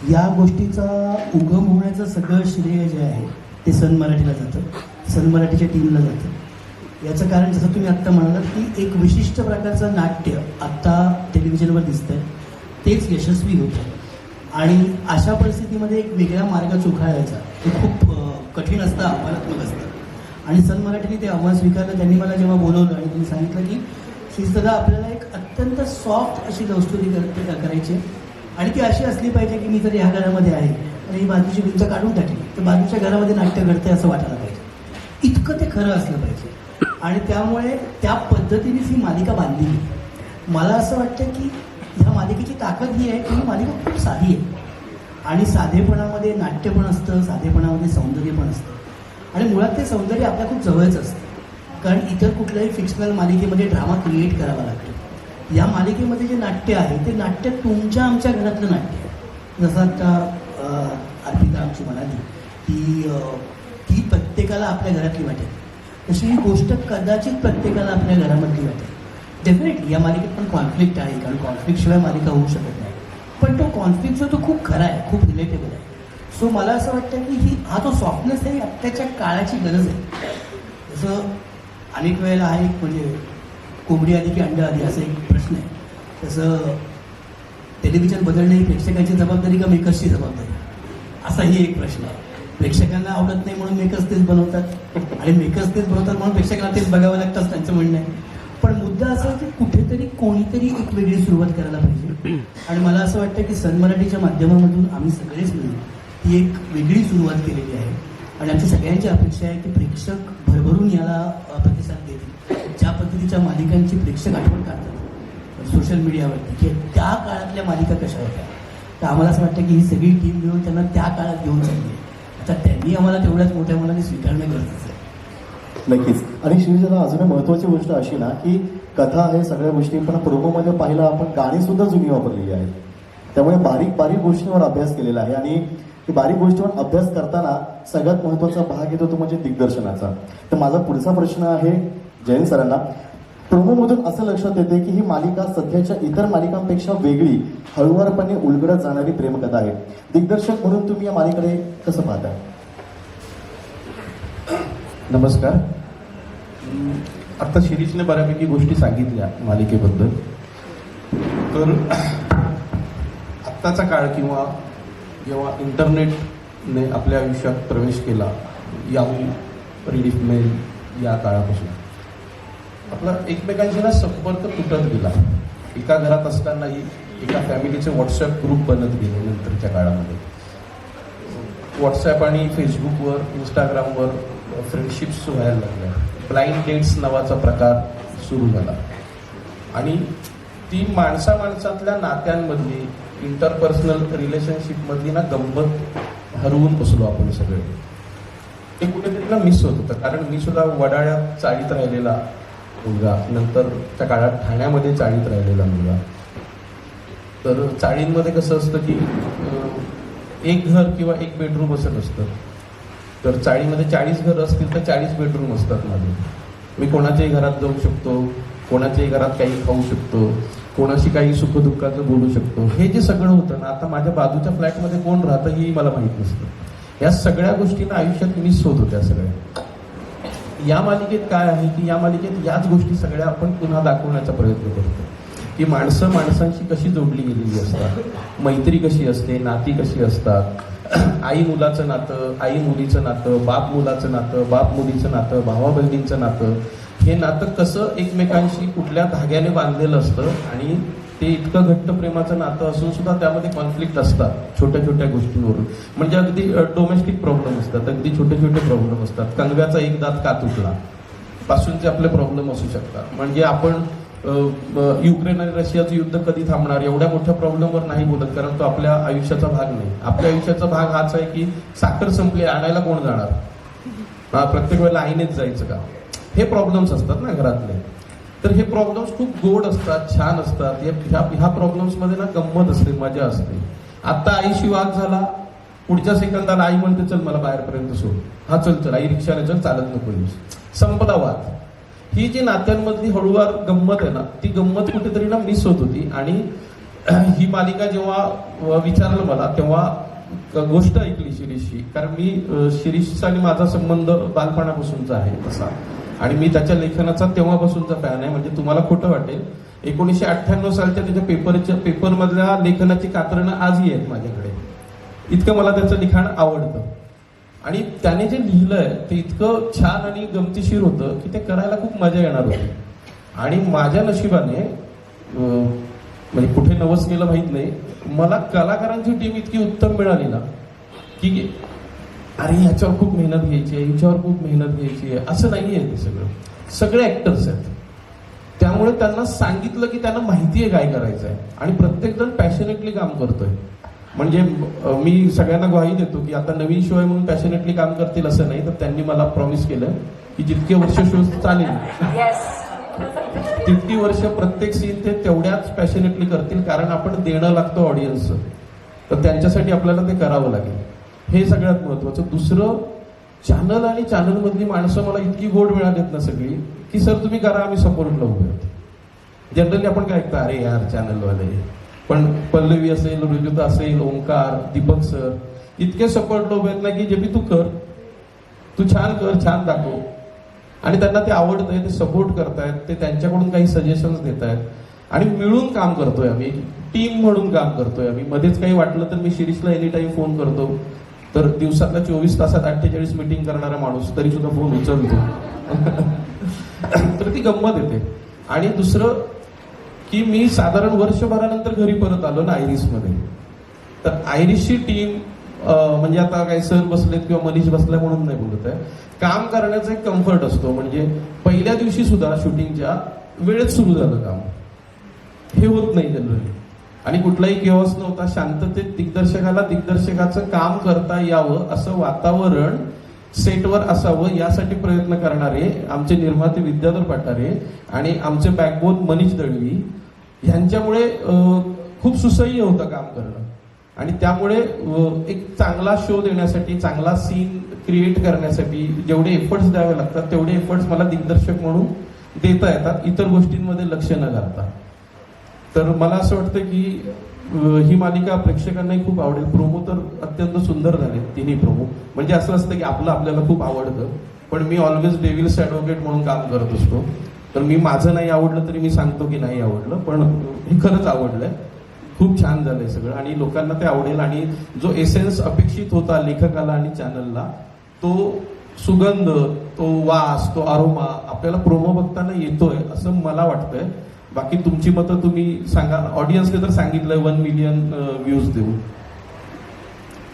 या गोष्टीचा उगम होण्याचं सगळं श्रेय जे आहे ते सन मराठीला जातं, सन मराठीच्या टीमला जातं. याचं कारण जसं तुम्ही आत्ता म्हणालात की एक विशिष्ट प्रकारचं नाट्य आत्ता टेलिव्हिजनवर दिसतंय, तेच यशस्वी होतं. आणि अशा परिस्थितीमध्ये एक वेगळा मार्ग चोखाळायचा हे खूप कठीण असतं, आव्हानात्मक असतं. आणि सन मराठीने ते आव्हान स्वीकारलं. त्यांनी मला जेव्हा बोलवलं आणि त्यांनी सांगितलं की श्रीदादा आपल्याला एक अत्यंत सॉफ्ट अशी लव्ह स्टोरी करायची आहे आणि ती अशी असली पाहिजे की मी जर ह्या घरामध्ये आहे आणि ही बाजूची भिंत काढून टाकली तर बाजूच्या घरामध्ये नाट्य घडतंय असं वाटायला पाहिजे. इतकं ते खरं असलं पाहिजे आणि त्यामुळे त्या पद्धतीनेच ही मालिका बांधली. मला असं वाटतं की ह्या मालिकेची ताकद ही आहे की ही मालिका खूप साधी आहे आणि साधेपणामध्ये नाट्य पण असतं, साधेपणामध्ये सौंदर्य पण असतं आणि मुळात ते सौंदर्य आपल्या खूप जवळच असतं. कारण इतर कुठल्याही फिक्शनल मालिकेमध्ये ड्रामा क्रिएट करावा लागतो. या मालिकेमध्ये जे नाट्य आहे ते नाट्य तुमच्या आमच्या घरातलं नाट्य आहे. जसं आता अर्पिता आमची म्हणाली की प्रत्येकाला आपल्या घरातली वाटेल, तशी ही गोष्ट कदाचित प्रत्येकाला आपल्या घरामधली वाटेल. डेफिनेटली या मालिकेत पण कॉन्फ्लिक्ट आहे, कारण कॉन्फ्लिक्टशिवाय मालिका होऊ शकत नाही. पण तो कॉन्फ्लिक्ट जो तो खूप खरा आहे, खूप रिलेटेबल आहे. सो मला असं वाटतं की हा जो सॉफ्टनेस आहे आत्ताच्या काळाची गरज आहे. जसं अनेक वेळेला आहे म्हणजे कोंबडी आली की अंडा आली असं एक प्रश्न आहे, तसं टेलिव्हिजन बदलणे ही प्रेक्षकांची जबाबदारी का मेकर्सची जबाबदारी असाही एक प्रश्न आहे. प्रेक्षकांना आवडत नाही म्हणून मेकर्स तेच बनवतात आणि मेकर्स तेच बनवतात म्हणून प्रेक्षकांना तेच बघावं लागतं असं त्यांचं म्हणणं आहे. पण मुद्दा असा आहे की कुठेतरी कोणीतरी एक वेगळी सुरुवात करायला पाहिजे आणि मला असं वाटतं की सन मराठीच्या माध्यमामधून आम्ही सगळेच मिळून ती एक वेगळी सुरुवात केलेली आहे आणि आमची सगळ्यांची अपेक्षा आहे की प्रेक्षक भरभरून याला प्रतिसाद देतील. ज्या पद्धतीच्या मालिकांची प्रेक्षक आठवण काढतात सोशल मीडियावरती की त्या काळातल्या मालिका कशा होत्या, तर आम्हाला असं वाटतं की ही सगळी टीम मिळून त्यांना त्या काळात घेऊन चालली आहे. आता त्यांनी आम्हाला तेवढ्याच मोठ्या मनाने स्वीकारणं गरजेचं आहे. नक्कीच. आणि श्रीजला अजून महत्वाची गोष्ट अशी ना की कथा आहे सगळ्या गोष्टी, पण प्रोमोमध्ये पाहिलं आपण गाणी सुद्धा जुनी वापरलेली आहेत. त्यामुळे बारीक बारीक गोष्टींवर अभ्यास केलेला आहे आणि बारीक गोष्टीवर अभ्यास करताना सगळ्यात महत्वाचा भाग येतो तो म्हणजे दिग्दर्शनाचा. तर माझा पुढचा प्रश्न आहे जयंत सरांना. प्रोमोमधून असं लक्षात येते की ही मालिका सध्याच्या इतर मालिकांपेक्षा वेगळी, हळूवारपणे उलगडत जाणारी प्रेमकथा आहे. दिग्दर्शक म्हणून तुम्ही या मालिकेकडे कसं पाहता? नमस्कार. आता शिरीषने बऱ्यापैकी गोष्टी सांगितल्या मालिकेबद्दल. तर आत्ताचा काळ किंवा जेव्हा इंटरनेटने आपल्या आयुष्यात प्रवेश केला, रीडिफ मेल या काळापासून आपला एकमेकांशी ना संपर्क तुटत गेला. एका घरात असतानाही एका फॅमिलीचे व्हॉट्सअप ग्रुप बनत गेले. नंतरच्या काळामध्ये व्हॉट्सअप आणि फेसबुकवर, इंस्टाग्रामवर फ्रेंडशिप्स व्हायला लागल्या. ब्लाइंड डेट्स नावाचा प्रकार सुरू झाला आणि ती माणसातल्या नात्यांमधली, इंटरपर्सनल रिलेशनशिपमधली ना गंमत हरवून बसलो आपण सगळे. ते कुठेतरी ना मिस होत होतं. कारण मी सुद्धा वडाळ्यात चाळीत राहिलेला मुलगा, नंतरच्या काळात ठाण्यामध्ये चाळीत राहिलेला मुलगा. तर चाळींमध्ये कसं असतं की एक घर किंवा एक बेडरूम असं नसतं. तर चाळीमध्ये 40 घर असतील तर 40 बेडरूम असतात माझे. मी कोणाच्याही घरात जाऊ शकतो, कोणाच्याही घरात काही खाऊ शकतो, कोणाशी काही सुखदुःखाचं बोलू शकतो. हे जे सगळं होतं ना, आता माझ्या बाजूच्या फ्लॅटमध्ये कोण राहतं ही मला माहीत नसतं. या सगळ्या गोष्टींना आयुष्यात मिस होत होत्या सगळ्या. या मालिकेत काय आहे की या मालिकेत याच गोष्टी सगळ्या आपण पुन्हा दाखवण्याचा प्रयत्न करतो की माणसं माणसांशी कशी जोडली गेलेली असतात, मैत्री कशी असते, नाती कशी असतात, आई मुलाचं नातं, आई मुलीचं नातं, बाप मुलाचं नातं, बाप मुलीचं नातं, भावा बहिणींचं नातं. हे नातं कसं एकमेकांशी कुठल्या धाग्याने बांधलेलं असतं आणि ते इतकं घट्ट प्रेमाचं नातं असून सुद्धा त्यामध्ये कॉन्फ्लिक्ट असतात छोट्या छोट्या गोष्टींवरून. म्हणजे अगदी डोमेस्टिक प्रॉब्लेम असतात, अगदी छोटे छोटे प्रॉब्लेम असतात. कंगव्याचा एक दात का तुटला पासूनचे आपले प्रॉब्लेम असू शकतात. म्हणजे आपण युक्रेन आणि रशियाचं युद्ध कधी थांबणार एवढ्या मोठ्या प्रॉब्लेमवर नाही बोलत, कारण तो आपल्या आयुष्याचा भाग नाही. आपल्या आयुष्याचा भाग हाच आहे की साखर संपली, आणायला कोण जाणार, प्रत्येक वेळेला आईनेच जायचं का, हे प्रॉब्लेम्स असतात ना घरातले. तर हे प्रॉब्लेम्स खूप गोड असतात, छान असतात. ह्या प्रॉब्लेम्समध्ये ना गंमत असते, मजा असते. आता आईशी वाद झाला, पुढच्या सेकंदाला आई म्हणते चल मला बाहेरपर्यंत सोड, हा चल चल आई रिक्षाने चल, चालत नको, संपला वाद. ही जी नात्यांमधली हळूवार गंमत आहे ना, ती गंमत कुठेतरी ना मिस होत होती आणि ही मालिका जेव्हा विचारलं मला तेव्हा गोष्ट ऐकली शिरीषची, कारण मी शिरीषचा आणि माझा संबंध बालपणापासूनचा आहे तसा, आणि मी त्याच्या लेखनाचा तेव्हापासूनचा फॅन आहे. म्हणजे तुम्हाला खोटं वाटेल, 1998 सालच्या त्याच्या पेपरमधल्या लेखनाची कात्रणं आजही आहेत माझ्याकडे. इतकं मला त्याचं लिखाण आवडतं. आणि त्याने जे लिहिलंय ते इतकं छान आणि गमतीशीर होतं की ते करायला खूप मजा येणार होती. आणि माझ्या नशिबाने म्हणजे कुठे नवस गेलं माहित नाही, मला कलाकारांची टीम इतकी उत्तम मिळाली ना की अरे ह्याच्यावर खूप मेहनत घ्यायची आहे, ह्याच्यावर खूप मेहनत घ्यायची आहे, असं नाही आहे. ते सगळे ऍक्टर्स आहेत. त्यामुळे त्यांना सांगितलं की त्यांना माहिती आहे काय करायचं आहे, आणि प्रत्येक जण पॅशनेटली काम करतोय. म्हणजे मी सगळ्यांना ग्वाही देतो की आता नवीन शो आहे म्हणून पॅशनेटली काम करतील असं नाही, तर त्यांनी मला प्रॉमिस केलं की जितके वर्ष शो चालेल तितकी वर्ष प्रत्येक सीन ते तेवढ्याच पॅशनेटली करतील, कारण आपण देणं लागतं ऑडियन्सचं, तर त्यांच्यासाठी आपल्याला ते करावं लागेल. हे सगळ्यात महत्वाचं. दुसरं, चॅनल आणि चॅनलमधली माणसं मला इतकी गोड मिळालीत ना सगळी की सर तुम्ही करा, आम्ही सपोर्टला उभे आहोत. जनरली आपण काय ऐकतो, अरे यार चॅनलवाले, पण पल्लवी असेल, रुजुता असेल, ओंकार, दीपक सर इतके सपोर्टला उभे आहेत ना की जे बी तू कर, तू छान कर, छान दाखव. आणि त्यांना ते आवडतंय, ते सपोर्ट करतायत, ते त्यांच्याकडून काही सजेशन्स देत आहेत, आणि मिळून काम करतोय आम्ही, टीम म्हणून काम करतोय आम्ही. मध्येच काही वाटलं तर मी शिरीषला एनी टाइम फोन करतो, तर दिवसातल्या 24 तासात 48 मीटिंग करणारा माणूस तरी सुद्धा फोन उचलतो. तर ती गंमत येते. आणि दुसरं की मी साधारण वर्षभरानंतर घरी परत आलो ना आयरिसमध्ये, तर आयरिसची टीम म्हणजे आता काही सर बसलेत किंवा मनीष बसलाय म्हणून नाही बोलत आहे, काम करण्याचा एक कम्फर्ट असतो. म्हणजे पहिल्या दिवशी सुद्धा शूटिंगच्या वेळेत सुरू झालं काम, हे होत नाही जनरली. आणि कुठलाही केओस नव्हता, शांततेत दिग्दर्शकाचं काम करता यावं असं वातावरण सेटवर असावं यासाठी प्रयत्न करणारे आमचे निर्माते विद्याधर पाटारे आणि आमचे बॅकबोन मनीष दळवी यांच्यामुळे खूप सुसह्य होतं काम करणं. आणि त्यामुळे एक चांगला शो देण्यासाठी, चांगला सीन क्रिएट करण्यासाठी जेवढे एफर्ट्स द्यावे लागतात तेवढे एफर्ट्स मला दिग्दर्शक म्हणून देता येतात, इतर गोष्टींमध्ये लक्ष न घालता. तर मला असं वाटतं की ही मालिका प्रेक्षकांनाही खूप आवडेल. प्रोमो तर अत्यंत सुंदर झाले, तिन्ही प्रोमो. म्हणजे असं असतं की आपल्याला खूप आवडतं, पण मी ऑलवेज डेव्हिल्स ॲडव्होकेट म्हणून काम करत असतो. तर मी माझं नाही आवडलं तरी मी सांगतो की नाही आवडलं, पण हे खरंच आवडलंय, खूप छान झालंय सगळं, आणि लोकांना ते आवडेल. आणि जो एसेन्स अपेक्षित होता लेखकाला आणि चॅनलला, तो सुगंध, तो वास, तो अरोमा आपल्याला प्रोमो बघताना येतोय असं मला वाटतंय. बाकी तुमची मतं तुम्ही सांगा. ऑडियन्सने तर सांगितलंय 1 मिलियन व्ह्यूज देऊ,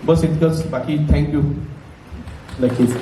बस इतकंच. बाकी थँक्यू. नक्कीच.